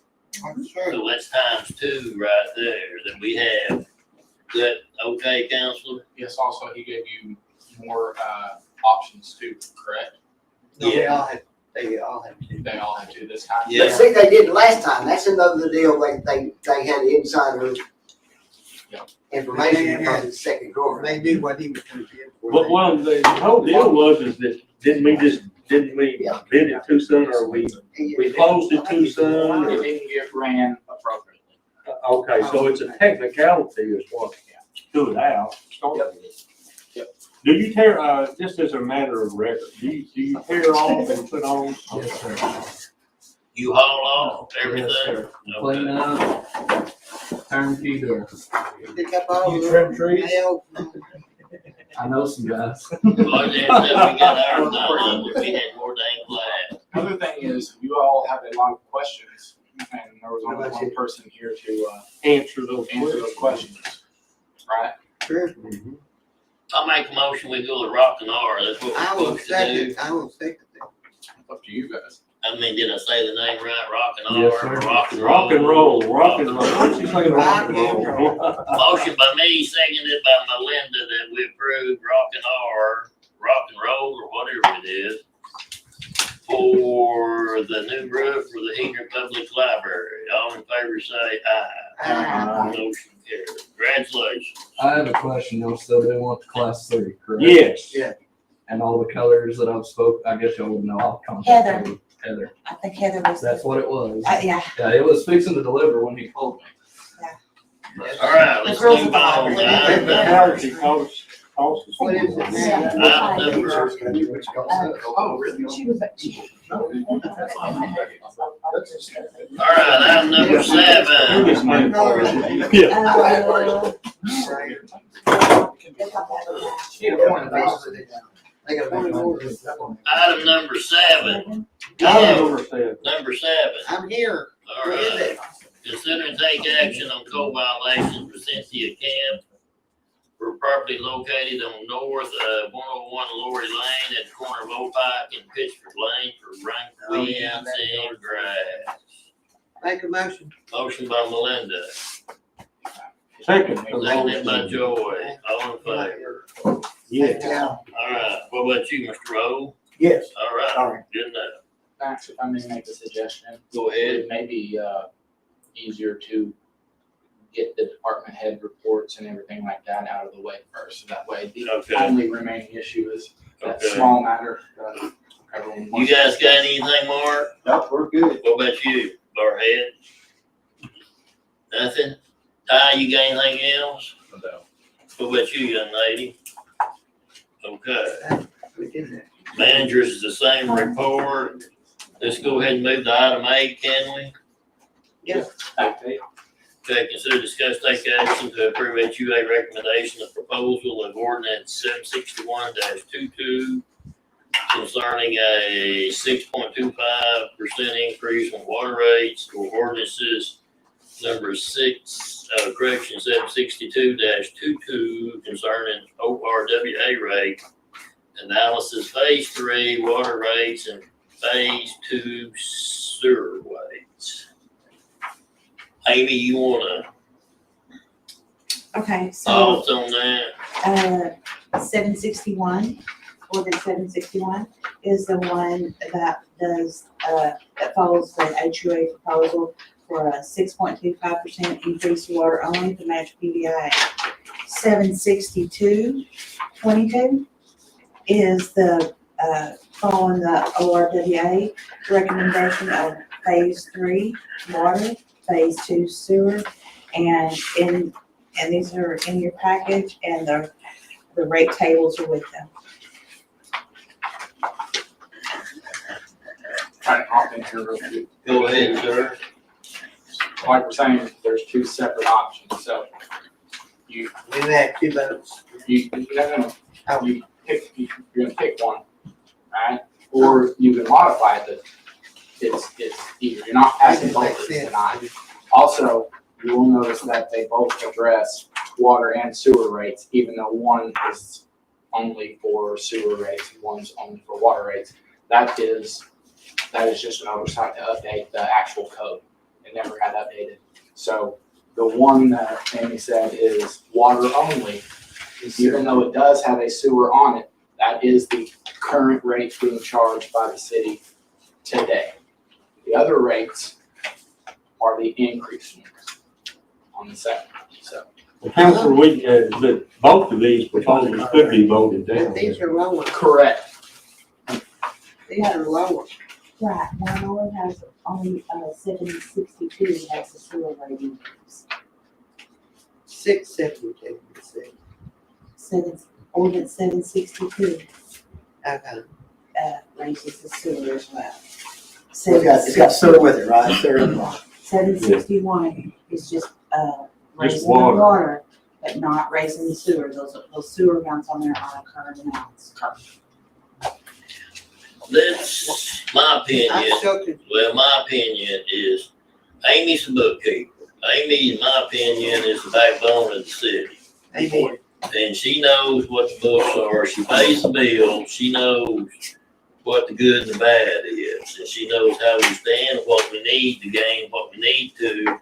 J: I'm sure.
G: So that's times two right there that we have. Is that okay, counselor?
F: Yes, also, he gave you more, options too, correct?
J: No, they all had to.
F: They all had to this time.
G: Yeah.
D: But see, they did last time. That's another deal. They had insider information because it's second quarter.
J: They knew what he was gonna do.
B: But well, the whole deal was is that didn't we
D: Yeah.
B: bid it too soon or we closed it too soon?
F: It
B: or-
F: didn't get ran appropriately.
B: Okay, so it's a technicality is what threw it out. started it.
F: Yep.
B: Do you tear, just as a matter of record, do you tear off and put on?
K: Yes, sir.
G: You haul off everything?
K: Yes, sir. Clean up, turnkey door.
J: Pick up all
H: You
J: the
H: trim trees?
J: nails.
K: I know some guys.
G: Well, we got ours done, we had more dang glad.
F: Other thing is, you all have a lot of questions, and there was only one person here to,
B: Answer those
F: answer those questions, right?
J: Sure.
B: Mhm.
G: I make a motion, we go with rock and R, that's what
J: I
G: we're
J: will
G: supposed to do.
J: second, I will second that.
F: Up to you guys.
G: I mean, did I say the name right, rock and
B: Yes,
G: R,
B: sir.
G: or rock and roll?
B: Rock and roll, rock and roll. Why don't you say rock and roll?
G: Motion by me, seconded by Melinda, that we approve rock and R, rock and roll, or whatever it is, for the new roof for the Heater Public Library. All in favor say aye. Motion carried. Congratulations.
K: I have a question. Y'all still do want the class 3, correct?
B: Yes.
D: Yeah.
K: And all the colors that I've spoke, I guess y'all would know. I'll contact
A: Heather.
K: Heather.
A: I think Heather was.
K: That's what it was.
A: Yeah,
K: Yeah, it was fixing to deliver when he called me.
G: All right, let's
A: girls
G: move
A: are
G: on.
A: fine.
G: Item
B: The allergy costs us.
J: What is it now?
G: number,
F: Oh, really?
A: she was,
G: all right, item number 7.
B: Yeah.
D: They gotta make more.
G: Item number 7. Number 7.
J: I'm here.
G: All
J: What is
G: right.
J: it?
G: Consider and take action on code violations for Cynthia Camp for property located on north of 101 Lori Lane at the corner of Old Pike and Pittsford Lane for rank weeds and grass.
J: Make a motion.
G: Motion by Melinda,
B: Second.
G: seconded by Joy. All in favor?
B: Yeah.
G: All right. What about you, Mr. Rowe?
D: Yes.
G: All right.
D: All right.
G: Good enough.
F: Max, if I may make a suggestion.
G: Go ahead.
F: It may be, easier to get the department head reports and everything like that out of the way first. So that way, the
G: Okay.
F: only remaining issue is that
G: Okay.
F: small matter. Everyone
G: You
F: wants
G: guys
F: to
G: got
F: discuss.
G: anything more?
D: Nope, we're good.
G: What about you, Barhead? Nothing? Ty, you got anything else? What about you, young lady? Okay,
J: We did that.
G: managers is the same report. Let's go ahead and move to item 8, can we?
F: Okay.
G: Okay, consider discuss take action to approve HUA recommendation of proposal of ordinance 761-22 concerning a 6.25% increase on water rates for ordinances number 762-22 concerning ORWA rate analysis, phase 3 water rates and phase 2 sewer rates. Amy, you wanna
A: okay, so,
G: thoughts on that?
A: 761, ordinance 761 is the one that does, that follows the HUA proposal for a 6.25% increase in water only to match PVI. 762.22 is the, following the ORWA recommendation of phase 3 water, phase 2 sewer, and these are in your package, and the rate tables are with them.
F: Trying to hop in here real quick.
G: Go ahead, sir.
F: Like we're saying, there's two separate options, so you,
J: We had 2 votes.
F: you pick, you're gonna pick one, right? Or you can modify it, that it's either, you're not passing both of them tonight. Also, you will notice that they both address water and sewer rates, even though one is only for sewer rates, and one's only for water rates. That is just an oversight to update the actual code. It never had updated. So the one that Amy said is water only, even though it does have a sewer on it, that is the current rate being charged by the city today. The other rates are the increased ones on the second. So
B: The council, that both of these proposals could be voted down.
J: But these are lower,
F: Correct.
J: these are lower.
A: Right, one only has, only, 762 has the sewer rate increase.
J: 672, let's see.
A: Ordinance 762,
J: Okay.
A: raises the sewer as well.
D: It's got sewer with it, right? Sewer.
A: 761 is just, raising the
B: water.
A: water, but not raising the sewer. Those sewer amounts on there are current amounts.
G: That's my opinion.
J: I'm so confused.
G: Well, my opinion is Amy's the bookkeeper. Amy, in my opinion, is the backbone of the city.
J: Amen.
G: And she knows what the books are. She pays the bills. She knows what the good and the bad is. And she knows how we stand, what we need to gain, what we need to.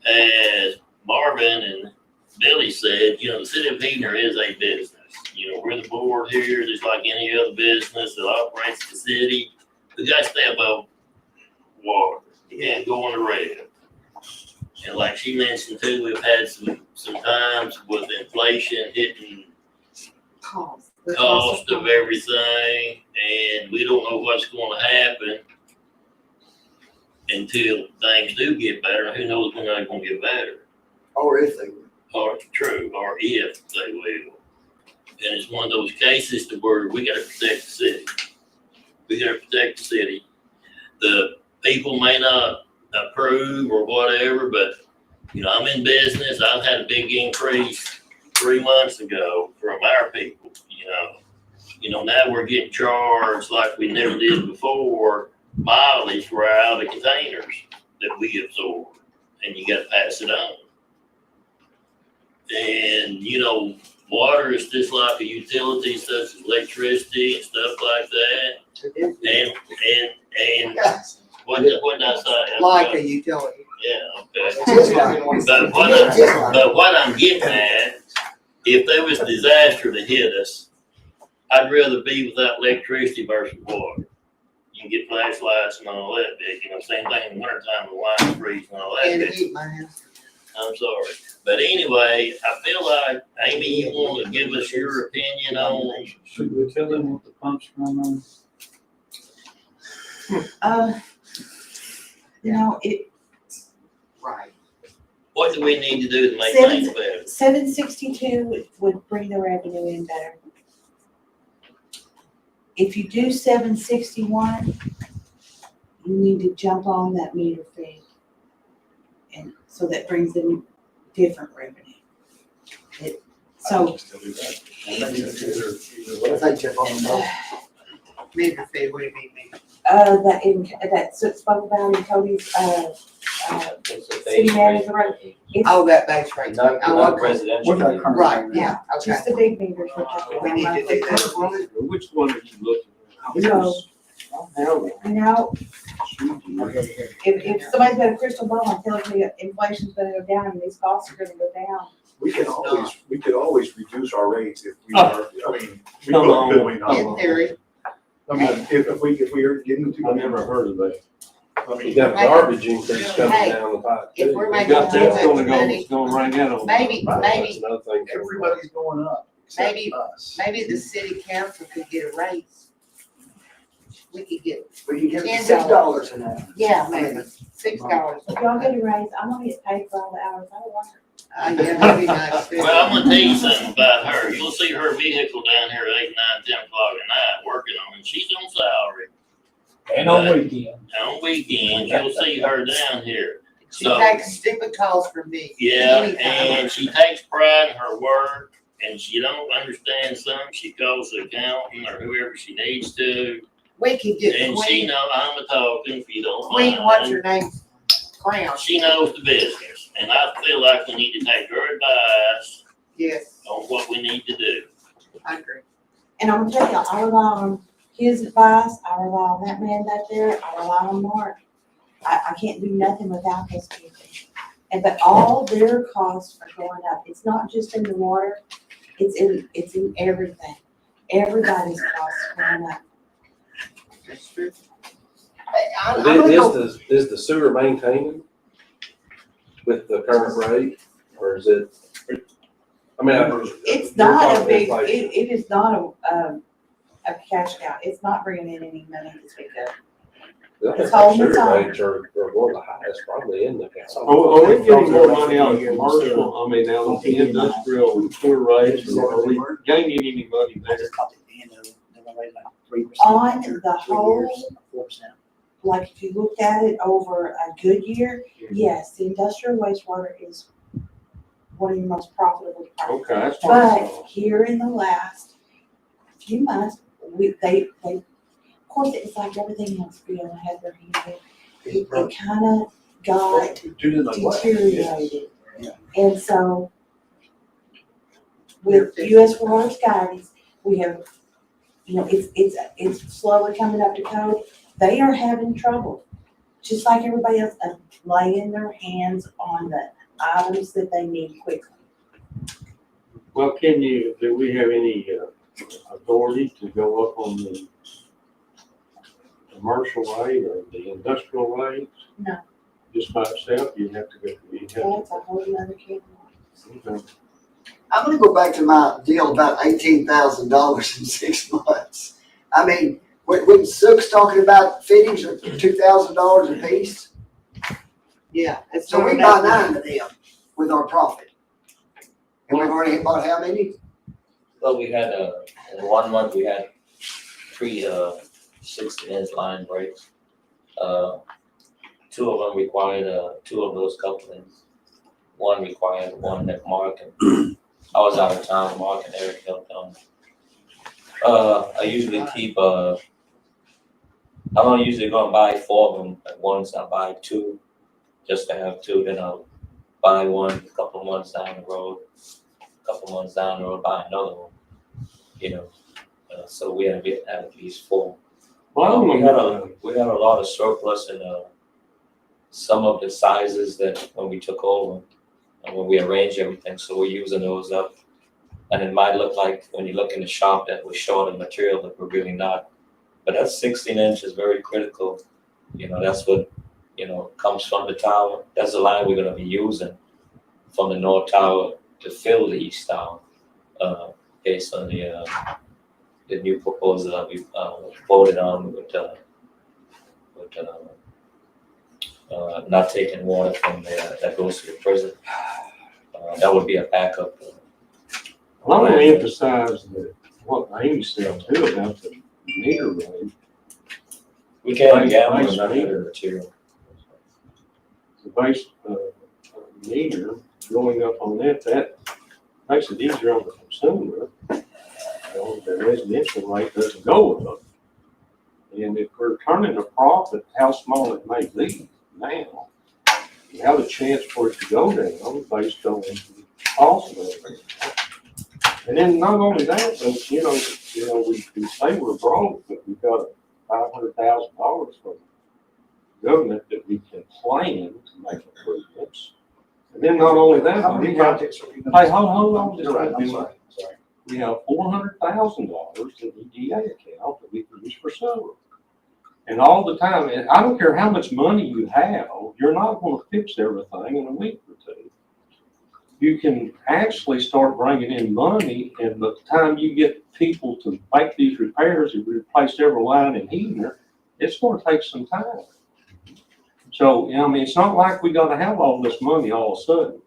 G: As Marvin and Billy said, you know, the city of Heaton is a business. You know, we're the board here, just like any other business that operates the city. We got to stay above water. You can't go on the red. And like she mentioned too, we've had some times with inflation hitting
A: Cost.
G: cost of everything, and we don't know what's going to happen until things do get better. Who knows when they're going to get better?
D: Or if they were.
G: Or true, or if they will. And it's one of those cases to where we got to protect the city. We got to protect the city. The people may not approve or whatever, but you know, I'm in business. I've had a big increase 3 months ago from our people. You know, now we're getting charged like we never did before, mileage for our out of containers that we absorb, and you got to pass it on. And you know, water is just like a utility, such as electricity and stuff like that. And what did I say?
J: Like a utility.
G: Yeah, okay.
D: Just like-
G: But what I'm getting at, if there was a disaster to hit us, I'd rather be without electricity versus water. You can get flashlights and all that, you know, same thing in the wintertime, the lines freeze and all that.
J: And
G: bit.
J: heat my house.
G: I'm sorry. But anyway, I feel like, Amy, you want to give us your opinion on,
H: Should we tell them what the pumps run on?
A: You know, it,
J: Right.
G: what do we need to do to make
A: Seven-
G: things better?
A: 762 would bring the revenue in better. If you do 761, you need to jump on that meter fee. And so that brings in different revenue. So,
J: Meter fee, what do you mean, meter?
A: that's spoke about in Cody's, city manager, right?
J: Oh, that base rate.
C: Not,
J: Oh,
C: not
J: okay.
C: residential.
J: Right, yeah, okay.
A: Just the big meters we're talking
J: We
A: about.
J: need to do that.
B: Which one are you looking at?
A: No. You know, if somebody's got a crystal ball and tells me inflation's gonna go down and these costs are gonna go down,
E: We could always reduce our rates if we
B: Oh.
E: are, I mean, we
B: Come
E: could,
B: on.
E: could we not?
J: In theory,
E: I mean, if we are getting to.
B: I never heard of that.
E: I mean,
L: You got garbage increase coming
J: Hey,
L: down the pipe.
J: if
L: too.
J: we're
B: We
J: making
B: got that's
J: too
B: gonna
J: much
B: go,
J: money,
B: it's gonna ring out on.
J: maybe,
L: Right,
J: maybe,
L: that's another thing.
E: everybody's going up, except
J: Maybe-
E: us.
J: maybe the city council could get a raise. We could get,
D: We can give
J: $10.
D: $6 an hour.
J: yeah, maybe, $6.
A: if y'all get a raise, I'm gonna get paid for all the hours I work.
J: Yeah, that'd be nice too.
G: Well, I'm gonna tell you something about her. You'll see her vehicle down here at 8, 9, 10 o'clock at night working on it. She's on salary.
H: And on weekends.
G: On weekends, you'll see her down here.
J: She
G: So,
J: takes stupid calls from me.
G: yeah,
J: anytime.
G: and she takes pride in her work, and she don't understand something. She calls the accountant or whoever she needs to.
J: We could get
G: And she
J: Queen,
G: know, I'm a talking if you don't
J: Queen,
G: mind.
J: what's her name? Crown,
G: She knows the business, and I feel like we need to take her advice
J: yes,
G: on what we need to do.
J: I agree.
A: And I'm gonna tell you, I rely on his advice, I rely on that man back there, I rely on Mark. I can't do nothing without those people. But all their costs are going up. It's not just in the water, it's in everything. Everybody's costs are going up.
J: That's true.
D: I'm gonna go-
L: Is the sewer maintaining with the current rate, or is it I mean,
A: It's not a big, it is not a cash cow. It's not bringing in any money to speak of. It's holding its own.
L: rates are one of the highest probably in the county.
B: Are we getting more money out of commercial, I mean, out of the industrial sewer rates, or are we gaining any money there?
A: On the whole, like if you looked at it over a good year, yes, the industrial wastewater is one of your most profitable departments.
B: Okay, that's what I
A: But
B: saw.
A: here in the last few months, they, of course, it's like everything else, Bill had their hand in. It kind of got deteriorated.
D: Yeah.
A: And so with US Water's guidance, we have, it's slowly coming up to code. They are having trouble, just like everybody else, of laying their hands on the items that they need quickly.
B: Well, do we have any authority to go up on the commercial rate or the industrial rate?
A: No.
B: Just by itself, you have to go,
A: That's a whole nother can of worms.
D: I'm gonna go back to my deal about $18,000 in 6 months. I mean, when Sook's talking about fittings are $2,000 a piece,
J: Yeah, it's
D: so
J: not
D: we buy
J: enough.
D: 9 of them with our profit. And we've already bought how many?
C: Well, we had, in 1 month, we had 3, 60-inch line breaks. 2 of them required, 2 of those couplings. 1 required 1 that Mark and, I was out of town, Mark and Eric helped on. I usually keep, I don't usually go and buy 4 of them at once, I buy 2, just to have 2, then I'll buy 1 a couple of months down the road, buy another one, so we have at least 4.
B: Well,
C: We had a lot of surplus in, some of the sizes that when we took over, and when we arranged everything, so we're using those up. And it might look like, when you look in the shop, that we're short of material, but we're really not. But that 16-inch is very critical. That's what, comes from the tower. That's the line we're gonna be using from the north tower to fill the east tower, based on the new proposal that we voted on with not taking water from there that goes to the prison. That would be a backup.
B: I want to emphasize that what Amy said too about the meter rate.
C: We can't gamble
B: Base
C: on that
B: meter.
C: other material.
B: The base meter going up on that makes it easier on the consumer. The residential rate doesn't go up. And if we're turning a profit, how small it may be now, you have a chance for it to go down based on the cost of it. And then not only that, but we say we're broke, but we've got $500,000 from the government that we can plan to make improvements. And then not only that,
E: How
B: but
E: many
B: we have,
E: projects are we
B: hey,
E: gonna?
B: hold on,
E: Just right, I'm sorry.
B: we have $400,000 in the EDA account that we can use for sewer. And all the time, and I don't care how much money you have, you're not gonna fix everything in a week or 2. You can actually start bringing in money, and by the time you get people to make these repairs and replace every line in heating, it's gonna take some time. So, it's not like we gotta have all this money all of a sudden.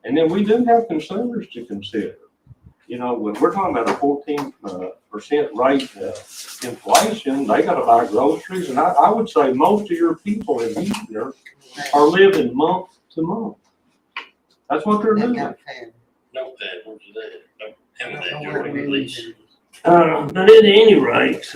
B: And then we do have consumers to consider. When we're talking about a 14% rate inflation, they gotta buy groceries, and I would say most of your people in Heathner are living month to month. That's what they're doing.
G: Notepad, what's that? Have that during release.
B: But at any rate,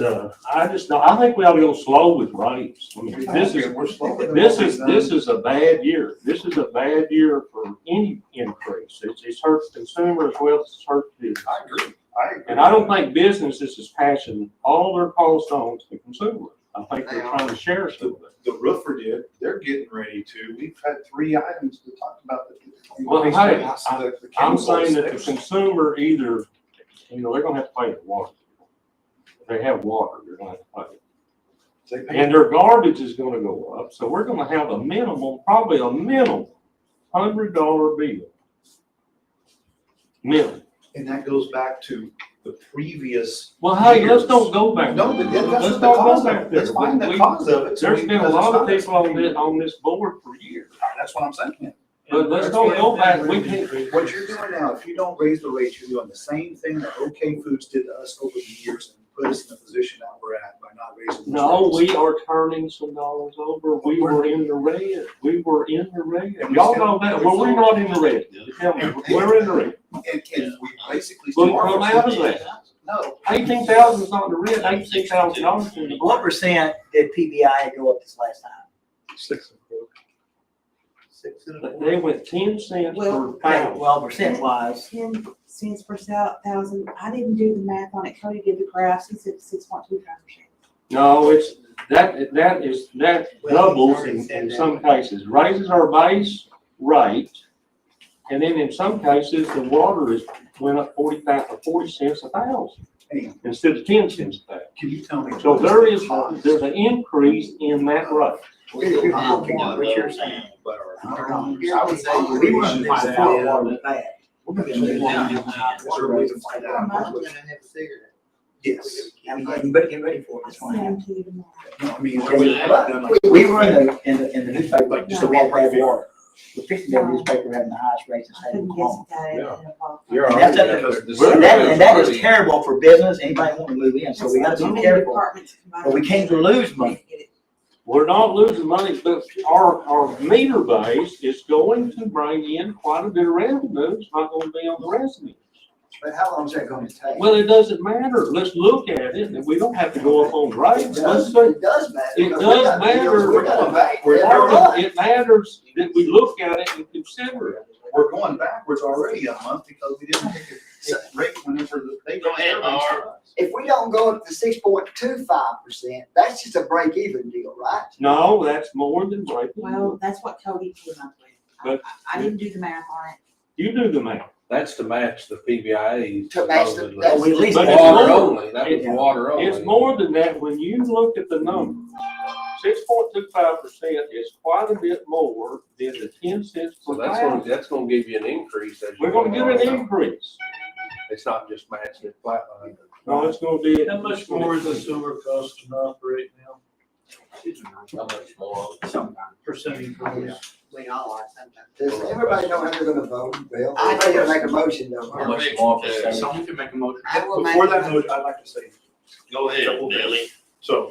B: I think we ought to go slow with rates. I mean, this is a bad year. This is a bad year for any increase. It's hurt the consumer as well as it's hurt the business.
E: I agree.
B: And I don't think businesses is passing all their costs on to the consumer. I think they're trying to share some of it.
E: The roofer did, they're getting ready to. We've had 3 items to talk about.
B: Well, hey, I'm saying that the consumer either, they're gonna have to pay the water. If they have water, they're gonna have to pay. And their garbage is gonna go up, so we're gonna have probably a minimum $100 bill million.
E: And that goes back to the previous.
B: Well, hey, let's
E: years.
B: don't go back.
E: No, but that's
B: Let's
E: the
B: don't
E: cause
B: go
E: of
B: back
E: it.
B: there.
E: Let's find the
B: We-
E: cause of it. so
B: There's
E: we-
B: been a
E: because
B: lot of
E: it's
B: people
E: not-
B: on this board for years.
E: That's what I'm saying.
B: But let's don't go back. We can't.
E: What you're doing now, if you don't raise the rates, you're doing the same thing that OK Foods did to us over the years and put us in the position that we're at by not raising. those
B: No,
E: rates.
B: we are turning some dollars over. We were in the red. We were in the red.
E: And we
B: Y'all
E: still-
B: know that. Well, we're not in the red. Tell me, we're in the red.
E: And we basically.
B: We'll come out of that.
E: No.
B: 18,000 is not in the red. $18,000 in the
M: What
B: black.
M: percent did PBI go up this last time?
L: 6
B: They went 10 cents per
A: Well,
M: Okay,
B: pound.
M: well, percent wise,
A: 10 cents per thousand. I didn't do the math on it. Cody did the graphs. He said 6.25%.
B: No, it's, that doubles in some cases, raises our base rate. And then in some cases, the water went up 40 cents a thousand
E: Hey,
B: instead of 10 cents a thousand.
E: can you tell me?
B: So there's an increase in that rate.
M: what you're saying.
F: I would say you
M: We
F: should
M: run this
F: find
M: out
F: out.
M: water with that. We're gonna be moving down in water rates to find out.
E: Yes.
M: I mean, you better get ready for it. It's
A: I'll
M: gonna
A: send
M: happen.
A: them to you tomorrow.
E: No, I mean.
M: We were in the newspaper, like just a walk right water. We're fixing that newspaper having the highest rates in the
A: I
M: state of
A: couldn't guess
M: Oklahoma.
A: at that.
L: Yeah.
A: and apologize.
L: You're
M: And that's
L: already-
M: up
L: because
M: And that is terrible for business, anybody wanting to move in, so we gotta
A: So
M: be
A: many
M: careful.
A: departments combined.
M: But we can't lose money.
B: We're not losing money, but our meter base is going to bring in quite a bit of revenue. It's not gonna be on the residents.
D: But how long is that gonna take?
B: Well, it doesn't matter. Let's look at it, and we don't have to go up on
D: It
B: rates. Let's
D: does,
B: say,
D: it does matter.
B: It
D: because
B: does
D: we got deals,
B: matter.
D: We're going back. every month.
B: it matters that we look at it and consider it.
E: We're going backwards already a month because we didn't take a rate whenever they.
G: Go ahead, Mark.
D: If we don't go up to 6.25%, that's just a break even deal, right?
B: No, that's more than breaking.
A: Well, that's what Cody came up with.
B: But-
A: I didn't do the math on it.
B: You do the math.
L: That's to match the PBIs.
D: To match the-
L: supposedly.
D: that's-
M: We at least.
B: But it's
L: Water
B: more-
L: only, that was water only.
B: It's more than that. When you look at the numbers, 6.25% is quite a bit more than the 10 cents
L: So
B: per
L: that's
B: pound.
L: gonna give you an increase as you.
B: We're gonna
L: go
B: get an
L: along.
B: increase.
L: It's not just matching it flatline.
B: No, it's gonna be.
H: How much more is the sewer cost to operate now?
C: How much more?
H: Percentage wise?
J: We all are sometimes.
D: Does everybody know how they're gonna vote, Bill?
J: I
D: Everybody
J: do.
D: gonna make a motion though.
C: How much more percent?
F: Someone can make a motion.
J: I will make.
E: Before that note, I'd like to say,
G: Go ahead, Billy.
E: so.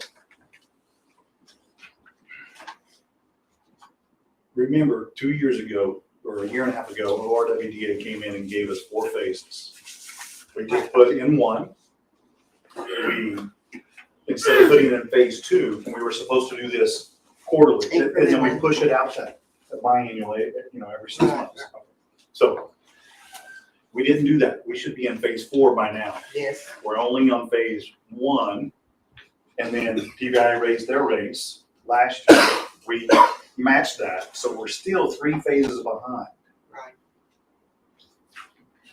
E: Remember, 2 years ago, or a year and a half ago, ORWDA came in and gave us 4 phases. We just put in one. We, instead of putting it in phase 2, and we were supposed to do this quarterly, and then we push it out to biannually, every 6 months. So we didn't do that. We should be in phase 4 by now.
J: Yes.
E: We're only on phase 1, and then PBI raised their rates last year. We matched that, so we're still 3 phases behind.
J: Right.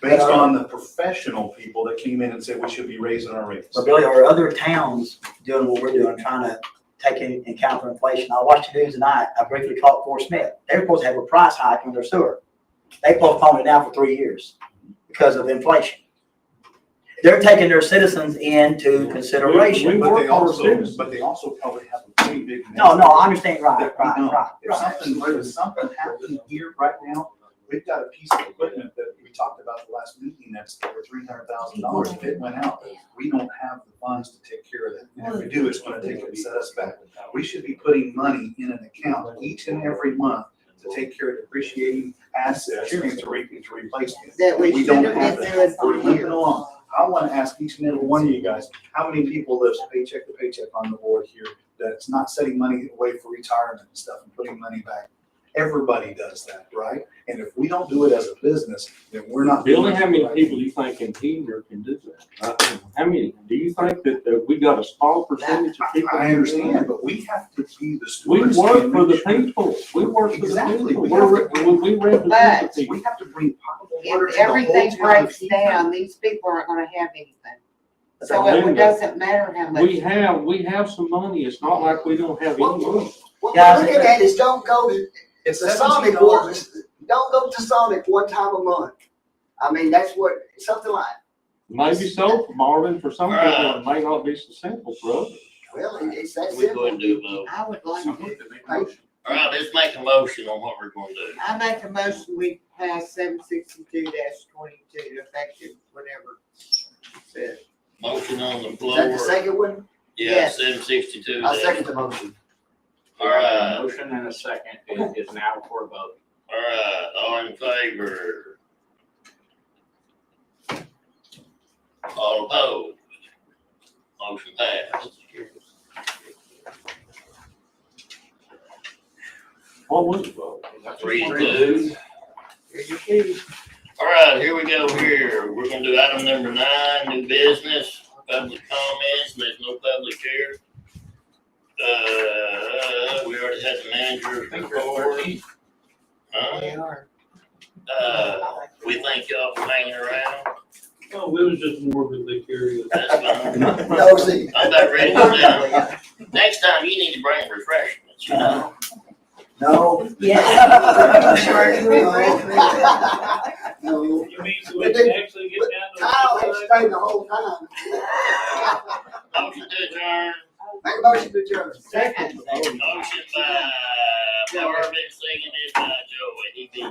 E: Based on the professional people that came in and said we should be raising our rates.
M: So Billy, are other towns doing what we're doing, trying to take into account for inflation? I watched the news tonight. I briefly called Fort Smith. They're supposed to have a price hike on their sewer. They postponed it now for 3 years because of inflation. They're taking their citizens into consideration.
E: But
B: work
E: they
B: for our
E: also,
B: citizens.
E: but they also probably have a pretty big.
M: No, I understand, right,
E: that we
M: right,
E: don't.
M: right.
E: If something happened here right now, we've got a piece of equipment that we talked about the last meeting that's over $300,000. If it went out, we don't have the funds to take care of that. And if we do, it's gonna take it, set us back. We should be putting money in an account each and every month to take care of depreciating assets and to replace them.
J: That we
E: don't
J: should have
E: have
J: been
E: that.
J: doing
E: We're
J: for
E: moving
J: years.
E: along. I want to ask each and every one of you guys, how many people live paycheck to paycheck on the board here that's not setting money away for retirement and stuff and putting money back? Everybody does that, right? And if we don't do it as a business, then we're not.
B: Billy,
E: doing
B: how
E: it
B: many
E: right.
B: people do you think in here can do that? How many? Do you think that we got a small percentage of people?
E: I understand, but we have to be the
B: We
E: stewards.
B: work
E: and
B: for the
E: make sure-
B: people. We work for the
E: Exactly.
B: people.
E: We
B: We represent the
J: But-
B: people.
E: We have to bring potable water to
J: If
E: the whole
J: everything
E: town.
J: breaks down, these people aren't gonna have anything. So
B: Linda,
J: it doesn't matter how much.
B: We have some money. It's not like we don't have any money.
D: What
M: Guys,
D: we're looking at is don't go to
E: It's
D: the Sonic
E: $17.
D: don't go to Sonic one time a month. I mean, that's what, something like,
B: Maybe so for Marvin, for some people, it may not be so simple for others.
D: well, it's that
G: We go
D: simple.
G: and do a vote.
J: I would like
E: Someone
J: to,
E: could make a motion.
G: All right, let's make a motion on what we're gonna do.
J: I make a motion, we pass 762-22 effective whatever it says.
G: Motion on the
D: Is
G: floor.
D: that the second one?
G: Yeah,
J: Yes.
G: 762.
D: I second the motion.
G: All right,
F: Motion and a second is now for a vote.
G: all right, all in favor? All opposed? Motion passed.
B: What was the vote?
G: 3-2.
J: Here you go.
G: All right, here we go here. We're gonna do item number 9, new business, public comments. There's no public here. We already had the manager's report. Huh?
J: They are.
G: We thank y'all for hanging around.
L: Oh, we was just morbidly curious.
G: That's fine.
D: No, see.
G: I'm about ready to go down. Next time you need to bring refreshments, you know?
D: No.
J: Yeah.
D: No.
L: You mean so
D: we
L: we
D: can
L: can actually get down to.
D: Kyle had stayed the whole time.
G: Motion to adjourn.
D: Make a motion to adjourn.
J: Second.
G: Motion by Marvin, seconded by Joey. He beat